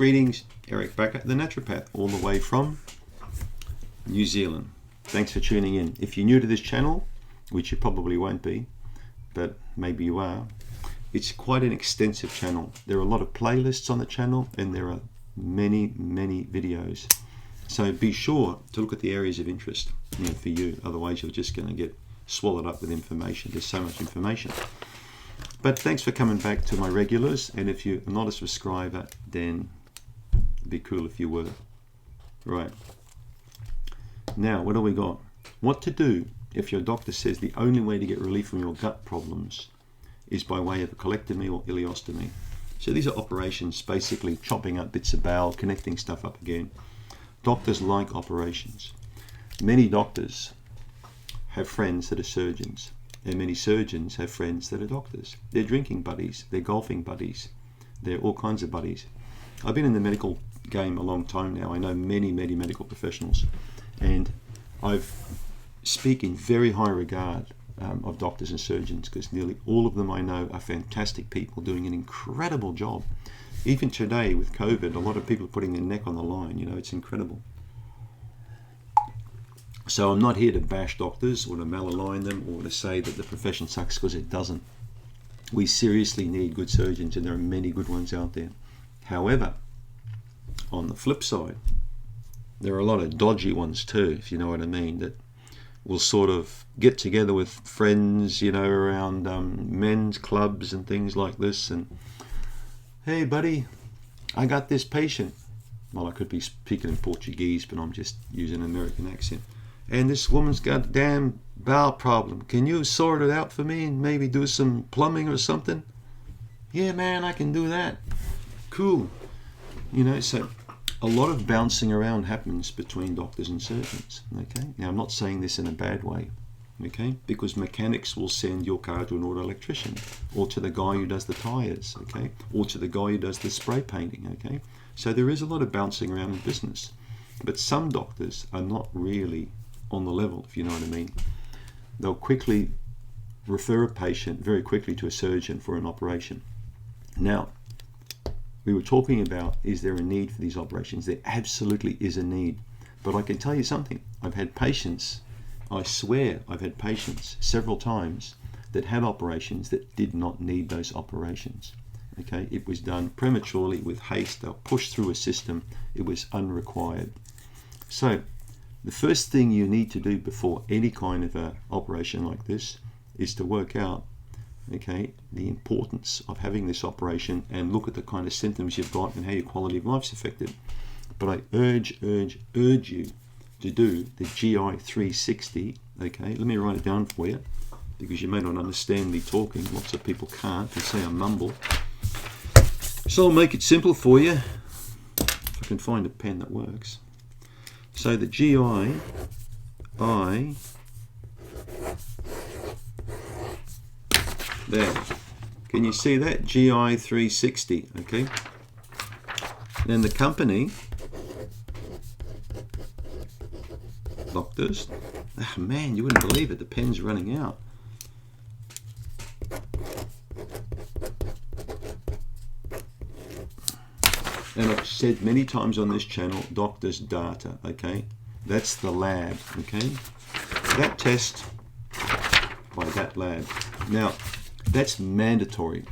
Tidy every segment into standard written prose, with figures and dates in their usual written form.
Greetings, Eric Backer, the naturopath, all the way from New Zealand. Thanks for tuning in. If you're new to this channel, which you probably won't be, but maybe you are, it's quite an extensive channel. There are a lot of playlists on the channel and there are many videos. So be sure to look at the areas of interest, for you. Otherwise you're just going to get swallowed up with information. There's so much information. But thanks for coming back to my regulars, and if you're not a subscriber, then it'd be cool if you were. Right. Now, what do we got? What to do if your doctor says the only way to get relief from your gut problems is by way of a colectomy or ileostomy. So these are operations, basically chopping up bits of bowel, connecting stuff up again. Doctors like operations. Many doctors have friends that are surgeons. And many surgeons have friends that are doctors. They're drinking buddies, they're golfing buddies, they're all kinds of buddies. I've been in the medical game a long time now. I know many medical professionals, and I speak in very high regard of doctors and surgeons, because nearly all of them I know are fantastic people doing an incredible job. Even today with COVID, a lot of people are putting their neck on the line. It's incredible. So I'm not here to bash doctors or to malign them or to say that the profession sucks, because it doesn't. We seriously need good surgeons, and there are many good ones out there. However, on the flip side, there are a lot of dodgy ones too, if you know what I mean, that will sort of get together with friends, around men's clubs and things like this, and hey buddy, I got this patient. Well, I could be speaking in Portuguese, but I'm just using an American accent. And this woman's got a damn bowel problem. Can you sort it out for me and maybe do some plumbing or something? Yeah, man, I can do that. Cool. So a lot of bouncing around happens between doctors and surgeons. Okay. Now, I'm not saying this in a bad way. Okay. Because mechanics will send your car to an auto electrician, or to the guy who does the tires. Okay. Or to the guy who does the spray painting. Okay. So there is a lot of bouncing around in business. But some doctors are not really on the level, if you know what I mean. They'll quickly refer a patient very quickly to a surgeon for an operation. Now, we were talking about, is there a need for these operations? There absolutely is a need. But I can tell you something. I've had patients, I swear I've had patients several times that had operations that did not need those operations. Okay, it was done prematurely with haste. They'll push through a system. It was unrequired. So the first thing you need to do before any kind of a operation like this is to work out, okay, the importance of having this operation, and look at the kind of symptoms you've got and how your quality of life's affected. But I urge you to do the GI 360. Okay, let me write it down for you, because you may not understand me talking. Lots of people can't. They say I mumble. So I'll make it simple for you, if I can find a pen that works. So the GI, there. Can you see that? GI 360, okay? Then the company, doctors, man, you wouldn't believe it, the pen's running out. And I've said many times on this channel, doctors' data, okay? That's the lab, okay? That test by that lab. Now, that's mandatory.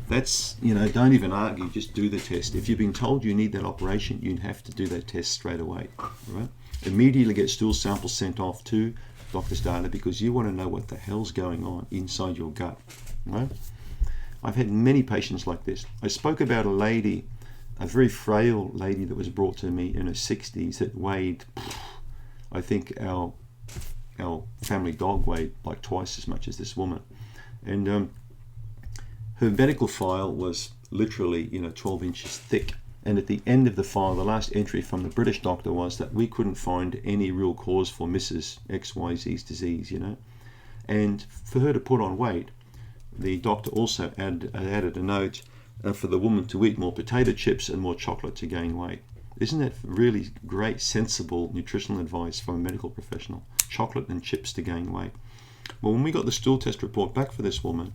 That's, don't even argue, just do the test. If you've been told you need that operation, you have to do that test straight away, right? Immediately get stool samples sent off to doctor's data, because you want to know what the hell's going on inside your gut, right? I've had many patients like this. I spoke about a lady, a very frail lady that was brought to me in her 60s that weighed, I think our family dog weighed like twice as much as this woman. And her medical file was literally 12 inches thick. And at the end of the file, the last entry from the British doctor was that we couldn't find any real cause for Mrs. XYZ's disease, And for her to put on weight, the doctor also added a note for the woman to eat more potato chips and more chocolate to gain weight. Isn't that really great, sensible nutritional advice from a medical professional? Chocolate and chips to gain weight. Well, when we got the stool test report back for this woman,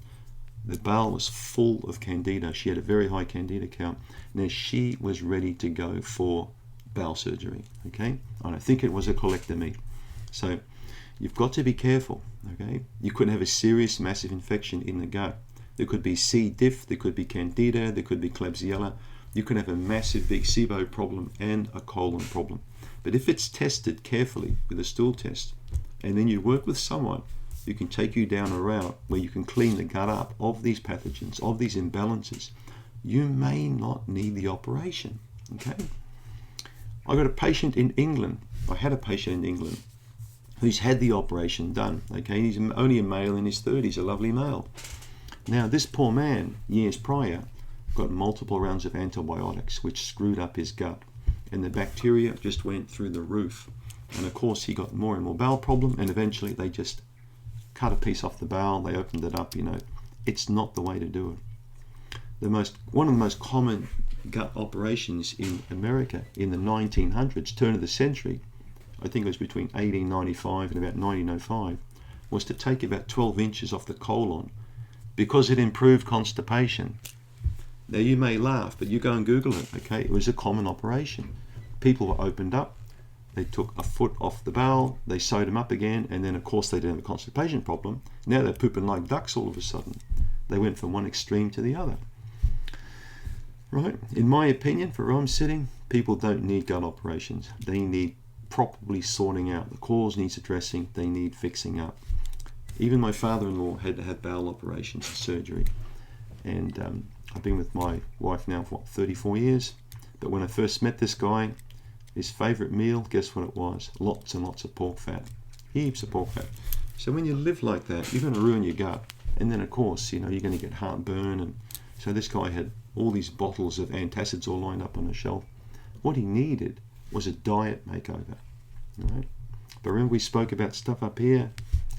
The bowel was full of candida. She had a very high candida count. Now she was ready to go for bowel surgery, okay? And I think it was a colectomy. So you've got to be careful, okay? You could have a serious, massive infection in the gut. There could be C. diff, there could be candida, there could be Klebsiella. You could have a massive big SIBO problem and a colon problem. But if it's tested carefully with a stool test, and then you work with someone who can take you down a route where you can clean the gut up of these pathogens, of these imbalances, you may not need the operation, okay? I got a patient in England. I had a patient in England who's had the operation done, okay? He's only a male in his 30s, a lovely male. Now, this poor man, years prior, got multiple rounds of antibiotics, which screwed up his gut. And the bacteria just went through the roof. And of course, he got more and more bowel problem, and eventually they just cut a piece off the bowel, they opened it up, you know. It's not the way to do it. One of the most common gut operations in America in the 1900s, turn of the century, I think it was between 1895 and about 1905, was to take about 12 inches off the colon because it improved constipation. Now you may laugh, but you go and Google it, okay? It was a common operation. People were opened up, they took a foot off the bowel, they sewed them up again, and then of course they didn't have a constipation problem. Now they're pooping like ducks all of a sudden. They went from one extreme to the other. Right? In my opinion, for where I'm sitting, people don't need gut operations. They need properly sorting out. The cause needs addressing, they need fixing up. Even my father-in-law had to have bowel operations and surgery. And I've been with my wife now for, 34 years. But when I first met this guy, his favourite meal, guess what it was? Lots and lots of pork fat. Heaps of pork fat. So when you live like that, you're going to ruin your gut. And then, of course, you know, you're going to get heartburn. And so this guy had all these bottles of antacids all lined up on a shelf. What he needed was a diet makeover. Right? But remember we spoke about stuff up here.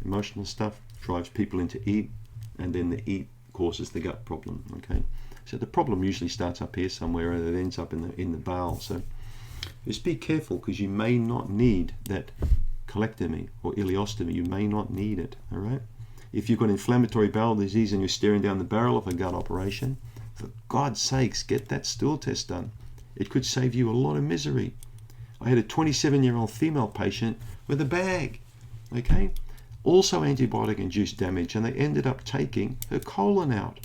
Emotional stuff drives people into eat, and then the eat causes the gut problem. Okay, so the problem usually starts up here somewhere and it ends up in the bowel. So just be careful, because you may not need that colectomy or ileostomy. You may not need it. All right. If you've got inflammatory bowel disease and you're staring down the barrel of a gut operation, for God's sakes, get that stool test done. It could save you a lot of misery. I had a 27-year-old female patient with a bag. Okay. Also antibiotic-induced damage, and they ended up taking her colon out.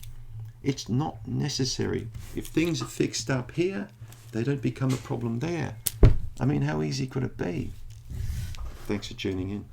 It's not necessary. If things are fixed up here, they don't become a problem there. I mean, how easy could it be? Thanks for tuning in.